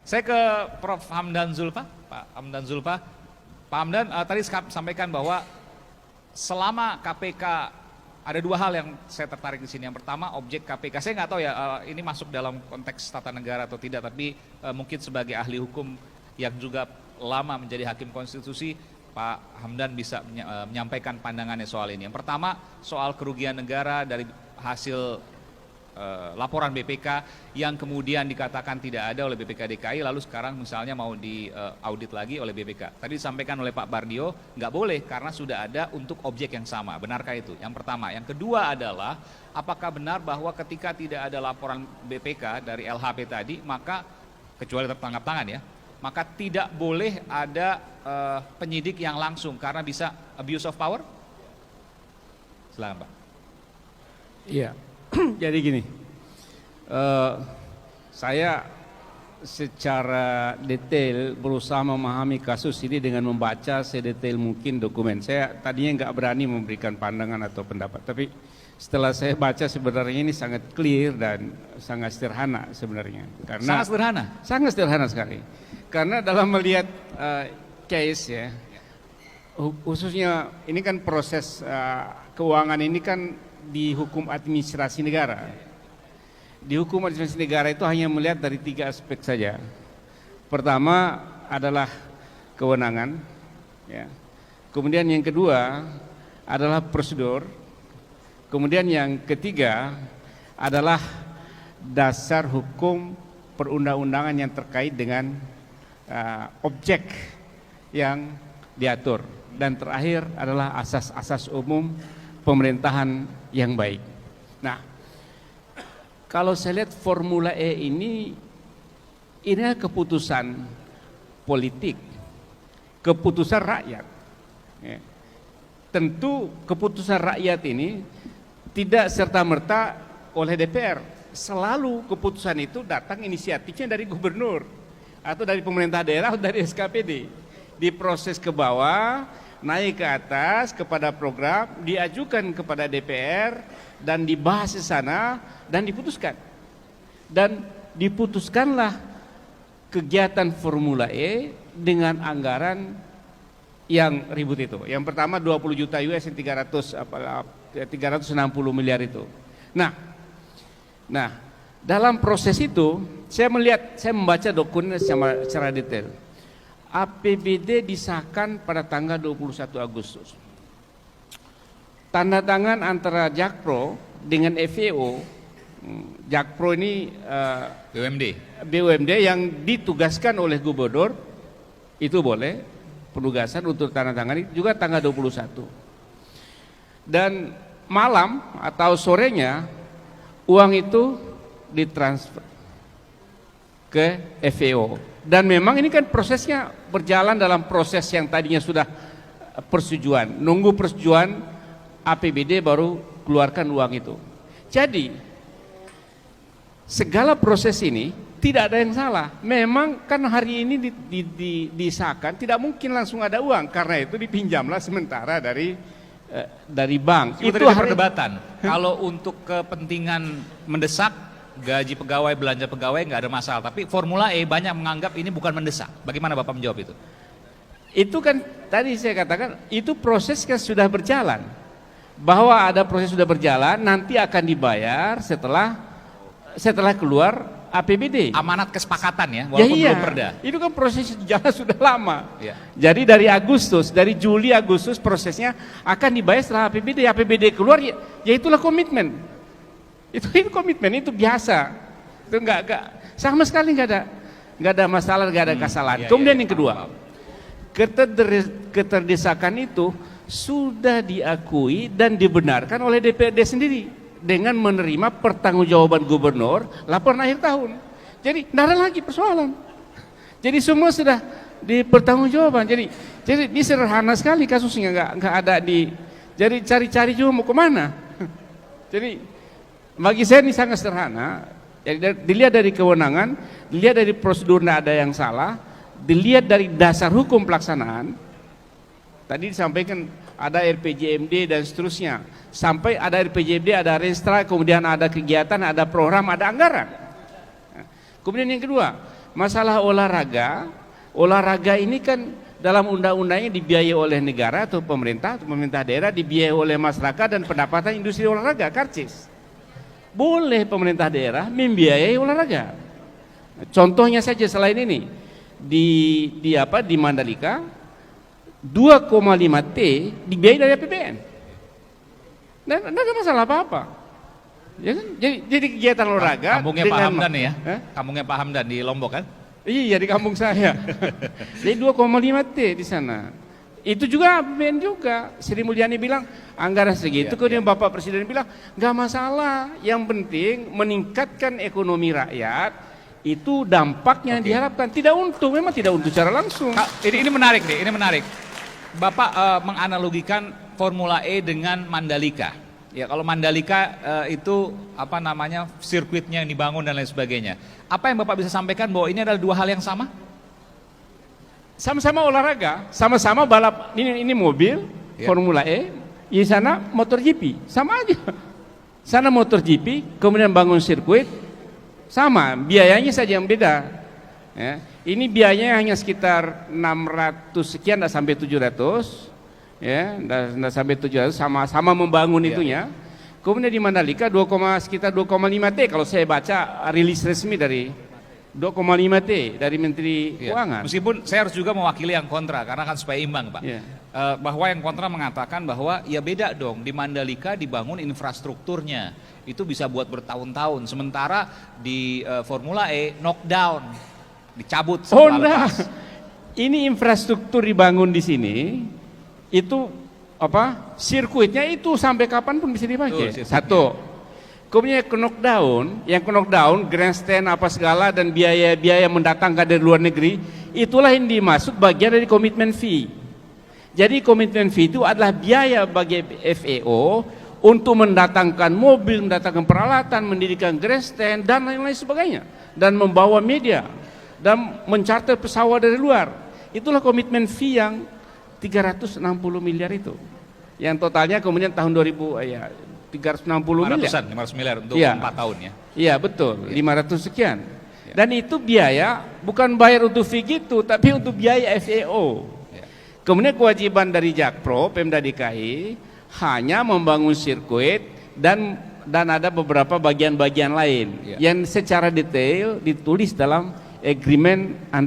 Saya ke Prof. Hamdan Zulfa, Pak Hamdan Zulfa. Pak Hamdan tadi sampaikan bahwa selama KPK ada dua hal yang saya tertarik di sini. Yang pertama objek KPK, saya nggak tahu ya ini masuk dalam konteks tata negara atau tidak, tapi mungkin sebagai ahli hukum yang juga lama menjadi hakim konstitusi, Pak Hamdan bisa menyampaikan pandangannya soal ini. Yang pertama soal kerugian negara dari hasil laporan BPK yang kemudian dikatakan tidak ada oleh BPK DKI, lalu sekarang misalnya mau diaudit lagi oleh BPK. Tadi disampaikan oleh Pak Bardio, nggak boleh karena sudah ada untuk objek yang sama. Benarkah itu? Yang pertama. Yang kedua adalah, apakah benar bahwa ketika tidak ada laporan BPK dari LHP tadi, maka kecuali tertangkap tangan ya, maka tidak boleh ada penyidik yang langsung karena bisa abuse of power? Silakan Pak. Iya, jadi gini, saya secara detail berusaha memahami kasus ini dengan membaca sedetail mungkin dokumen. Saya tadinya nggak berani memberikan pandangan atau pendapat, tapi setelah saya baca sebenarnya ini sangat clear dan sangat sederhana sebenarnya. Karena Sangat sederhana? Sangat sederhana sekali. Karena dalam melihat case ya, khususnya ini kan proses keuangan ini kan di hukum administrasi negara. Di hukum administrasi negara itu hanya melihat dari 3 aspek saja. Pertama adalah kewenangan, ya. Kemudian yang kedua adalah prosedur. Kemudian yang ketiga adalah dasar hukum perundang-undangan yang terkait dengan objek yang diatur. Dan terakhir adalah asas-asas umum pemerintahan yang baik. Nah, kalau saya lihat Formula E ini keputusan politik, keputusan rakyat. Ya. Tentu keputusan rakyat ini tidak serta-merta oleh DPR. Selalu keputusan itu datang inisiatifnya dari gubernur atau dari pemerintah daerah atau dari SKPD. Diproses ke bawah, naik ke atas kepada program, diajukan kepada DPR dan dibahas di sana dan diputuskan. Dan diputuskanlah kegiatan Formula E dengan anggaran yang ribut itu. Yang pertama 20 juta US yang 360 miliar itu. Nah, dalam proses itu saya membaca dokumen secara detail. APBD disahkan pada tanggal 21 Agustus. Tanda tangan antara Jakpro dengan FEO. Jakpro ini BUMD yang ditugaskan oleh gubernur, itu boleh penugasan untuk tanda tangan juga tanggal 21. Dan malam atau sorenya uang itu ditransfer ke FEO. Dan memang ini kan prosesnya berjalan dalam proses yang tadinya sudah persetujuan, nunggu persetujuan APBD baru keluarkan uang itu. Jadi segala proses ini tidak ada yang salah. Memang kan hari ini disahkan tidak mungkin langsung ada uang, karena itu dipinjamlah sementara dari bank. Itu ada perdebatan. Kalau untuk kepentingan mendesak, gaji pegawai, belanja pegawai nggak ada masalah. Tapi Formula E banyak menganggap ini bukan mendesak. Bagaimana Bapak menjawab itu? Itu kan tadi saya katakan itu proses kan sudah berjalan. Bahwa ada proses sudah berjalan, nanti akan dibayar setelah keluar APBD. Amanat kesepakatan ya, walaupun belum perda. Itu kan proses jalan sudah lama. Ya. Jadi dari Juli Agustus prosesnya akan dibayar setelah APBD keluar, ya itulah komitmen. Itu komitmen, itu biasa. Itu enggak sama sekali enggak ada masalah, enggak ada kesalahan. Kemudian yang kedua, keterdesakan itu sudah diakui dan dibenarkan oleh DPRD sendiri dengan menerima pertanggungjawaban gubernur laporan akhir tahun. Jadi tidak ada lagi persoalan. Jadi semua sudah dipertanggungjawaban. Jadi ini sederhana sekali kasusnya, enggak ada jadi cari-cari juga mau kemana. Jadi bagi saya ini sangat sederhana. Jadi dilihat dari kewenangan, dilihat dari prosedur, tidak ada yang salah, dilihat dari dasar hukum pelaksanaan. Tadi disampaikan ada RPJMD dan seterusnya. Sampai ada RPJMD, ada Renstra, kemudian ada kegiatan, ada program, ada anggaran. Kemudian yang kedua, masalah olahraga ini kan dalam undang-undangnya dibiayai oleh negara atau pemerintah daerah, dibiayai oleh masyarakat dan pendapatan industri olahraga, karcis. Boleh pemerintah daerah membiayai olahraga. Contohnya saja selain ini, di Mandalika 2,5 T dibiayai dari APBN. Dan tidak ada masalah apa-apa. Ya kan? Jadi kegiatan olahraga kampungnya Pak Hamdan nih ya? Kampungnya Pak Hamdan di Lombok kan? Iya, di kampung saya. Jadi 2,5 T di sana. Itu juga APBN juga. Sri Mulyani bilang anggaran segitu, kemudian Bapak Presiden bilang nggak masalah. Yang penting meningkatkan ekonomi rakyat, itu dampaknya yang diharapkan. Tidak untuk, memang tidak untuk secara langsung. Ini menarik nih, ini menarik. Bapak menganalogikan Formula E dengan Mandalika. Ya, kalau Mandalika itu apa namanya, sirkuitnya yang dibangun dan lain sebagainya. Apa yang Bapak bisa sampaikan bahwa ini adalah dua hal yang sama? Sama-sama olahraga, sama-sama balap. Ini mobil Formula E, di sana motor GP, sama aja. Sana motor GP, kemudian bangun sirkuit, sama, biayanya saja yang beda. Ya. Ini biayanya hanya sekitar 600 sekian, tidak sampai 700. Ya, tidak sampai 700, sama-sama membangun itunya. Kemudian di Mandalika sekitar 2,5 T kalau saya baca rilis resmi dari 2,5 T dari Menteri Keuangan. Meskipun saya harus juga mewakili yang kontra karena kan supaya imbang, Pak. Bahwa yang kontra mengatakan bahwa ya beda dong, di Mandalika dibangun infrastrukturnya itu bisa buat bertahun-tahun, sementara di Formula E knockdown, dicabut setelah lepas. Ini infrastruktur dibangun di sini. Itu sirkuitnya itu sampai kapanpun bisa dipakai. Satu. Kemudian yang knockdown, grandstand apa segala dan biaya-biaya mendatangkan dari luar negeri, itulah yang dimaksud bagian dari komitmen fee. Jadi komitmen fee itu adalah biaya bagi FAO untuk mendatangkan mobil, mendatangkan peralatan, mendirikan grandstand dan lain-lain sebagainya, dan membawa media dan mencarter pesawat dari luar. Itulah komitmen fee yang 360 miliar itu, yang totalnya kemudian tahun 360 miliar. 500 miliar untuk 4 tahun ya. Iya betul, 500 sekian. Dan itu biaya bukan bayar untuk fee gitu, tapi untuk biaya FAO. Kemudian kewajiban dari Jakpro, Pemda DKI hanya membangun sirkuit dan ada beberapa bagian-bagian lain yang secara detail ditulis dalam agreement antara